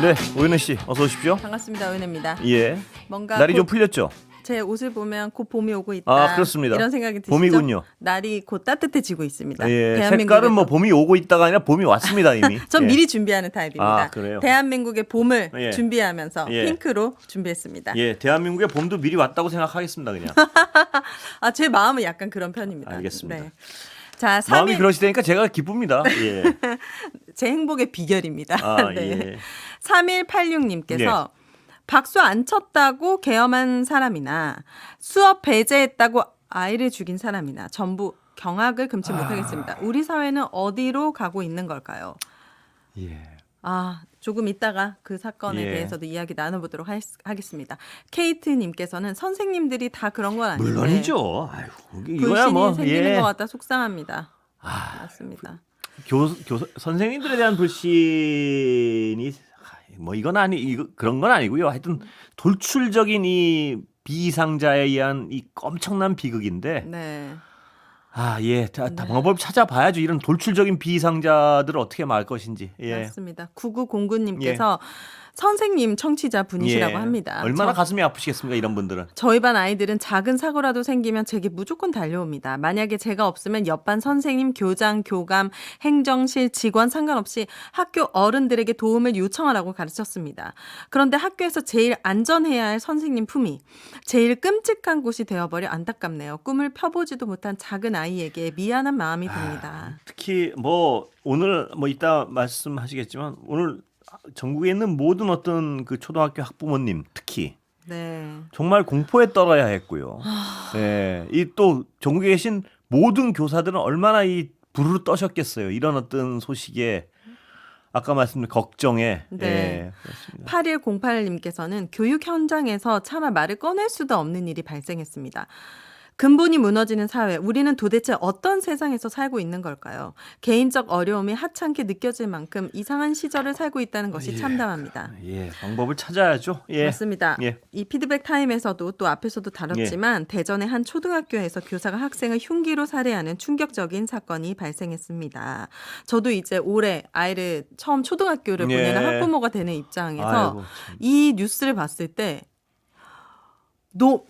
네, 오윤혜 씨 어서 오십시오. 반갑습니다. 은혜입니다. 예. 뭔가 날이 좀 풀렸죠? 제 옷을 보면 곧 봄이 오고 있다. 아, 그렇습니다. 이런 생각이 드시죠? 봄이군요. 날이 곧 따뜻해지고 있습니다. 예. 색깔은 뭐 봄이 오고 있다가 아니라 봄이 왔습니다 이미. 전 예. 미리 준비하는 타입입니다. 아, 그래요? 대한민국의 봄을 예. 준비하면서 예. 핑크로 준비했습니다. 예, 대한민국의 봄도 미리 왔다고 생각하겠습니다 그냥. 아, 제 마음은 약간 그런 편입니다. 알겠습니다. 네. 자, 마음이 3일 그러시다니까 제가 기쁩니다. 예. 제 행복의 비결입니다. 아, 네. 예. 3186님께서 박수 안 쳤다고 계엄한 사람이나 수업 배제했다고 아이를 죽인 사람이나 전부 경악을 금치 못하겠습니다. 우리 사회는 어디로 가고 있는 걸까요? 예. 아, 조금 이따가 그 사건에 예. 대해서도 이야기 나눠보도록 하겠습니다. 케이트님께서는 선생님들이 다 그런 건 아닌데 물론이죠. 아유, 이거야 불신이 뭐 생기는 예. 것 같다 속상합니다. 맞습니다. 선생님들에 대한 불신이 뭐 이건 그런 건 아니고요. 하여튼 돌출적인 이 비상자에 의한 이 엄청난 비극인데 네. 방법을 찾아봐야죠. 이런 돌출적인 비상자들을 어떻게 막을 것인지. 예. 맞습니다. 9909님께서 선생님 청취자 분이시라고 예. 합니다. 얼마나 가슴이 아프시겠습니까, 이런 분들은. 저희 반 아이들은 작은 사고라도 생기면 제게 무조건 달려옵니다. 만약에 제가 없으면 옆반 선생님, 교장, 교감, 행정실, 직원 상관없이 학교 어른들에게 도움을 요청하라고 가르쳤습니다. 그런데 학교에서 제일 안전해야 할 선생님 품이 제일 끔찍한 곳이 되어버려 안타깝네요. 꿈을 펴보지도 못한 작은 아이에게 미안한 마음이 듭니다. 특히 뭐 오늘 뭐 이따 말씀하시겠지만 오늘 전국에 있는 모든 어떤 그 초등학교 학부모님 특히 네. 정말 공포에 떨어야 했고요. 네, 이 또 전국에 계신 모든 교사들은 얼마나 이 부르르 떠셨겠어요. 이런 어떤 소식에 아까 말씀드린 걱정에. 네. 예, 그렇습니다. 8108님께서는 교육 현장에서 차마 말을 꺼낼 수도 없는 일이 발생했습니다. 근본이 무너지는 사회, 우리는 도대체 어떤 세상에서 살고 있는 걸까요? 개인적 어려움이 하찮게 느껴질 만큼 이상한 시절을 살고 있다는 것이 참담합니다. 예, 방법을 찾아야죠. 예. 맞습니다. 예. 이 피드백 타임에서도 또 앞에서도 다뤘지만 대전의 한 초등학교에서 교사가 학생을 흉기로 살해하는 충격적인 사건이 발생했습니다. 저도 이제 올해 아이를 처음 초등학교를 예. 보내는 학부모가 되는 입장에서 아이고, 참. 이 뉴스를 봤을 때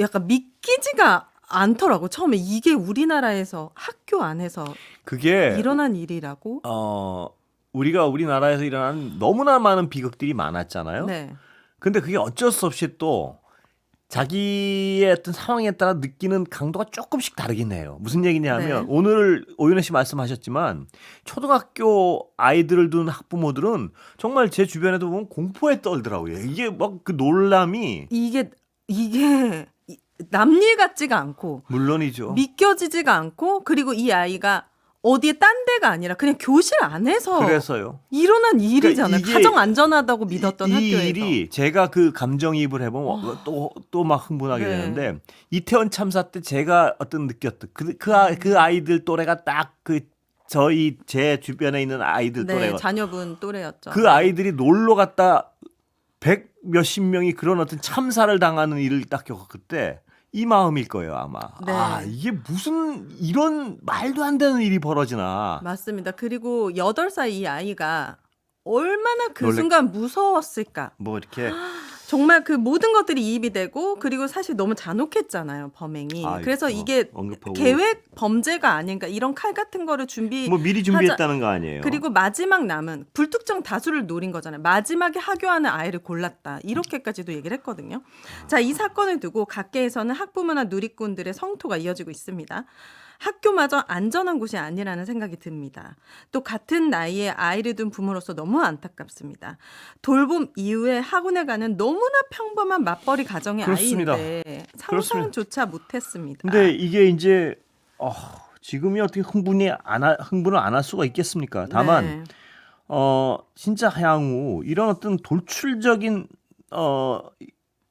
약간 믿기지가 않더라고. 처음에 이게 우리나라에서 학교 안에서 그게 일어난 일이라고? 우리가 우리나라에서 일어난 너무나 많은 비극들이 많았잖아요. 네. 근데 그게 어쩔 수 없이 또 자기의 어떤 상황에 따라 느끼는 강도가 조금씩 다르긴 해요. 무슨 얘기냐면 네. 오늘 오윤혜 씨 말씀하셨지만 초등학교 아이들을 둔 학부모들은 정말 제 주변에도 보면 공포에 떨더라고요. 이게 막 그 놀람이 이게 남일 같지가 않고 물론이죠. 믿겨지지가 않고 그리고 이 아이가 어디에 딴 데가 아니라 그냥 교실 안에서 그래서요. 일어난 일이잖아요. 이게 가장 안전하다고 믿었던 이 학교에서. 일이 제가 그 감정이입을 해보면 또 막 흥분하게 네. 되는데 이태원 참사 때 제가 어떤 느꼈던 그 아이들 또래가 딱 제 주변에 있는 아이들 네, 또래가 자녀분 또래였죠. 그 아이들이 놀러 갔다 100 몇십 명이 그런 어떤 참사를 당하는 일을 딱 겪었을 때 이 마음일 거예요 아마. 네. 이게 무슨 이런 말도 안 되는 일이 벌어지나. 맞습니다. 그리고 8살 이 아이가 얼마나 그 놀래- 순간 무서웠을까. 뭐 이렇게 정말 그 모든 것들이 이입이 되고 그리고 사실 너무 잔혹했잖아요, 범행이. 아이고, 그래서 이게 언급하고 계획 범죄가 아닌가 이런 칼 같은 거를 뭐 미리 준비했다는 거 아니에요. 그리고 마지막 남은 불특정 다수를 노린 거잖아요. 마지막에 하교하는 아이를 골랐다. 이렇게까지도 얘기를 했거든요. 자, 이 사건을 두고 각계에서는 학부모나 누리꾼들의 성토가 이어지고 있습니다. 학교마저 안전한 곳이 아니라는 생각이 듭니다. 또 같은 나이에 아이를 둔 부모로서 너무 안타깝습니다. 돌봄 이후에 학원에 가는 너무나 평범한 맞벌이 가정의 그렇습니다. 아이인데 상상조차 못했습니다. 근데 이게 이제 지금이 어떻게 흥분을 안 할 수가 있겠습니까? 다만 네. 진짜 향후 이런 어떤 돌출적인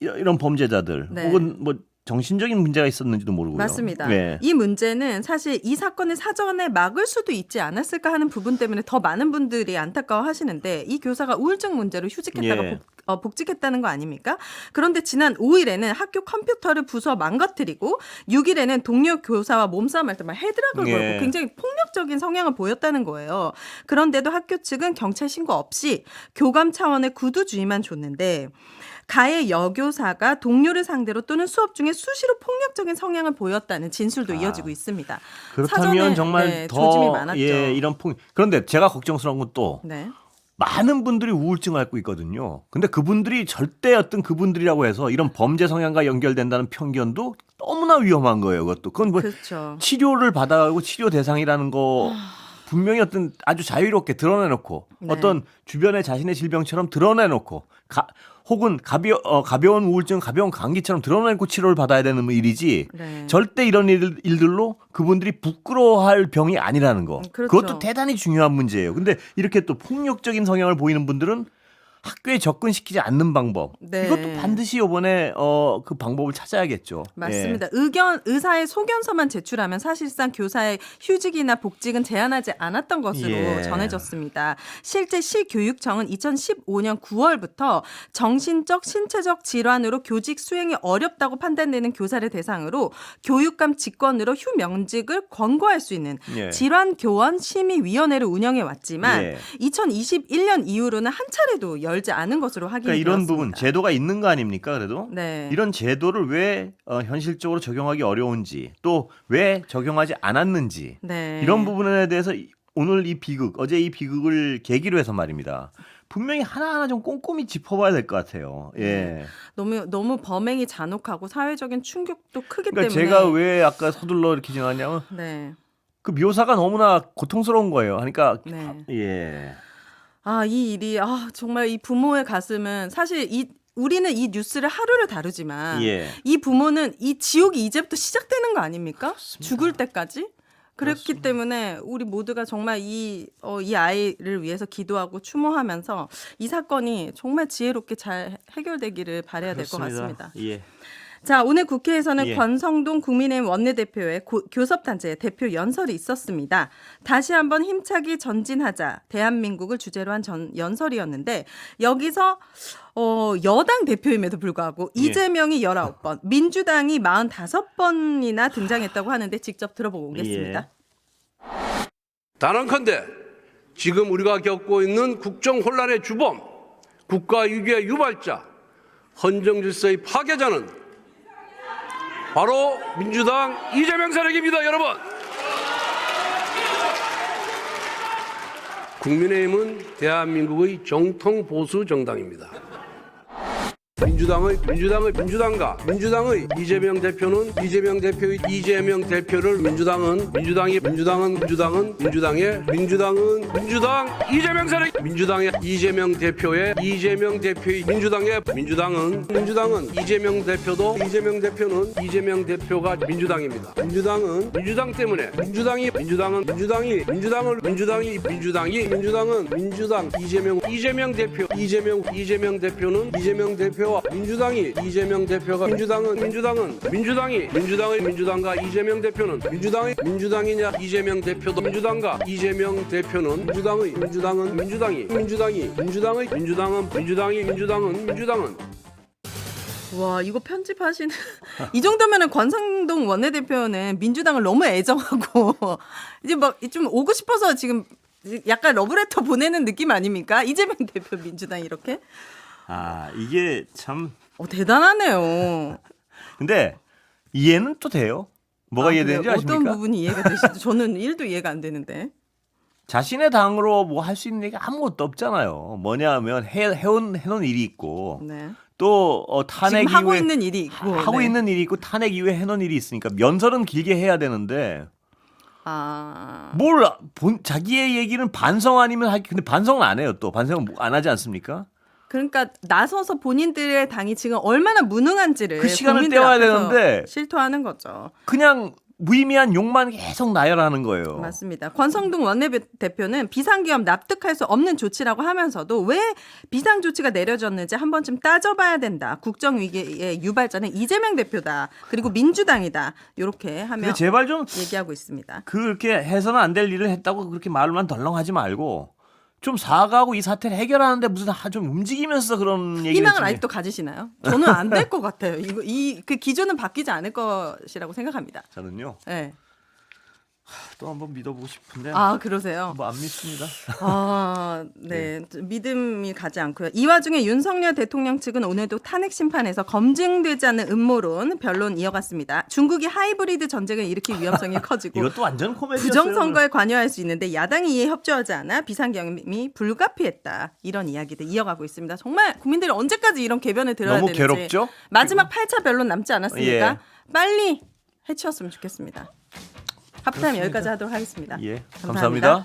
이런 범죄자들 네. 혹은 뭐 정신적인 문제가 있었는지도 모르고요. 맞습니다. 네. 이 문제는 사실 이 사건을 사전에 막을 수도 있지 않았을까 하는 부분 때문에 더 많은 분들이 안타까워하시는데 이 교사가 우울증 문제로 휴직했다가 예. 복직했다는 거 아닙니까? 그런데 지난 5일에는 학교 컴퓨터를 부숴 망가뜨리고 6일에는 동료 교사와 몸싸움할 때 막 헤드락을 예. 걸고 굉장히 폭력적인 성향을 보였다는 거예요. 그런데도 학교 측은 경찰 신고 없이 교감 차원의 구두 주의만 줬는데 가해 여교사가 동료를 상대로 또는 수업 중에 수시로 폭력적인 성향을 보였다는 진술도 이어지고 있습니다. 그렇다면 사전에, 정말 네, 더 조짐이 많았죠. 이런 그런데 제가 걱정스러운 건 또 네. 많은 분들이 우울증을 앓고 있거든요. 근데 그분들이 절대 어떤 그분들이라고 해서 이런 범죄 성향과 연결된다는 편견도 너무나 위험한 거예요. 그것도 그건 뭐 그렇죠. 치료를 받아가고 치료 대상이라는 거 분명히 어떤 아주 자유롭게 드러내놓고 네. 어떤 주변의 자신의 질병처럼 드러내놓고 혹은 가벼운 우울증, 가벼운 감기처럼 드러내놓고 치료를 받아야 되는 일이지 네. 절대 이런 일들로 그분들이 부끄러워할 병이 아니라는 거. 그렇죠. 그것도 대단히 중요한 문제예요. 근데 이렇게 또 폭력적인 성향을 보이는 분들은 학교에 접근시키지 않는 방법. 네. 이것도 반드시 이번에 그 방법을 찾아야겠죠. 맞습니다. 의사의 소견서만 제출하면 사실상 교사의 휴직이나 복직은 제한하지 않았던 것으로 예. 전해졌습니다. 실제 시교육청은 2015년 9월부터 정신적, 신체적 질환으로 교직 수행이 어렵다고 판단되는 교사를 대상으로 교육감 직권으로 휴명직을 권고할 수 있는 예. 질환교원심의위원회를 운영해 왔지만 예. 2021년 이후로는 한 차례도 열지 않은 것으로 확인이 그러니까 이런 되었습니다. 부분 제도가 있는 거 아닙니까? 그래도 네. 이런 제도를 왜 현실적으로 적용하기 어려운지 또 왜 적용하지 않았는지 네. 이런 부분에 대해서 오늘 이 비극, 어제 이 비극을 계기로 해서 말입니다. 분명히 하나하나 좀 꼼꼼히 짚어봐야 될 것 같아요. 예. 너무 범행이 잔혹하고 사회적인 충격도 크기 그러니까 때문에 제가 왜 아까 서둘러 이렇게 지나갔냐면 네. 그 묘사가 너무나 고통스러운 거예요. 그러니까 네. 예. 이 일이 정말 이 부모의 가슴은 사실 우리는 이 뉴스를 하루를 다루지만 예. 이 부모는 이 지옥이 이제부터 시작되는 거 아닙니까? 그렇습니다. 죽을 때까지. 그렇기 그렇습니다. 때문에 우리 모두가 정말 이 아이를 위해서 기도하고 추모하면서 이 사건이 정말 지혜롭게 잘 해결되기를 바라야 될 것 같습니다. 예. 자, 오늘 국회에서는 예. 권성동 국민의힘 원내대표의 교섭단체 대표 연설이 있었습니다. 다시 한번 힘차게 전진하자 대한민국을 주제로 한 연설이었는데 여기서 여당 대표임에도 불구하고 예. 이재명이 19번, 민주당이 45번이나 등장했다고 하는데 직접 들어보고 오겠습니다. 단언컨대 지금 우리가 겪고 있는 국정 혼란의 주범, 국가 위기의 유발자, 헌정 질서의 파괴자는 바로 민주당 이재명 세력입니다, 여러분. 국민의힘은 대한민국의 정통 보수 정당입니다. 민주당의 이재명 대표는 이재명 대표를 민주당 이재명 세력 민주당의 이재명 대표의 민주당은 이재명 대표는 이재명 대표가 민주당입니다. 민주당 때문에 민주당이 이재명 대표는 이재명 대표와 민주당이 이재명 대표가 민주당과 이재명 대표는 민주당이냐 이재명 대표도 민주당과 이재명 대표는 민주당은 와, 이거 편집하시는 이 정도면은 권성동 원내대표는 민주당을 너무 애정하고 이제 막 좀 오고 싶어서 지금 약간 러브레터 보내는 느낌 아닙니까? 이재명 대표 민주당 이렇게? 이게 참 대단하네요. 근데 이해는 또 돼요. 뭐가 이해되는지 그래요? 아십니까? 어떤 부분이 이해가 되시죠? 저는 1도 이해가 안 되는데. 자신의 당으로 뭐 할 수 있는 얘기 아무것도 없잖아요. 뭐냐면 해놓은 일이 있고 네. 또 탄핵 지금 하고 이후에 있는 일이 있고. 하고 네. 있는 일이 있고 탄핵 이후에 해놓은 일이 있으니까 연설은 길게 해야 되는데 자기의 얘기는 반성 아니면 근데 반성은 안 해요. 또 반성은 안 하지 않습니까? 그러니까 나서서 본인들의 당이 지금 얼마나 무능한지를 그 시간을 국민들 때워야 앞에서 되는데 실토하는 거죠. 그냥 무의미한 욕만 계속 나열하는 거예요. 맞습니다. 권성동 원내대표는 비상계엄 납득할 수 없는 조치라고 하면서도 왜 비상 조치가 내려졌는지 한 번쯤 따져봐야 된다. 국정위기의 유발자는 이재명 대표다. 그리고 민주당이다. 이렇게 하며 근데 제발 좀 얘기하고 있습니다. 그렇게 해서는 안 될 일을 했다고 그렇게 말만 덜렁하지 말고 좀 사과하고 이 사태를 해결하는데 무슨 좀 움직이면서 그런 얘기를 희망을 좀 아직도 가지시나요? 저는 안 될 것 같아요. 그 기조는 바뀌지 않을 것이라고 생각합니다. 저는요 네. 또 한번 믿어보고 싶은데 아 그러세요? 뭐 안 믿습니다. 아, 네. 믿음이 가지 않고요. 이 와중에 윤석열 대통령 측은 오늘도 탄핵 심판에서 검증되지 않는 음모론 변론 이어갔습니다. 중국이 하이브리드 전쟁을 일으킬 위험성이 커지고 이것도 완전 코미디였어요. 부정선거에 관여할 수 있는데 야당이 이에 협조하지 않아 비상경험이 불가피했다. 이런 이야기들 이어가고 있습니다. 정말 국민들이 언제까지 이런 개변을 들어야 너무 되는지. 괴롭죠? 마지막 8차 변론 남지 않았으니까 예. 빨리 해치웠으면 좋겠습니다. 합타임 그렇습니다. 여기까지 하도록 하겠습니다. 예, 감사합니다.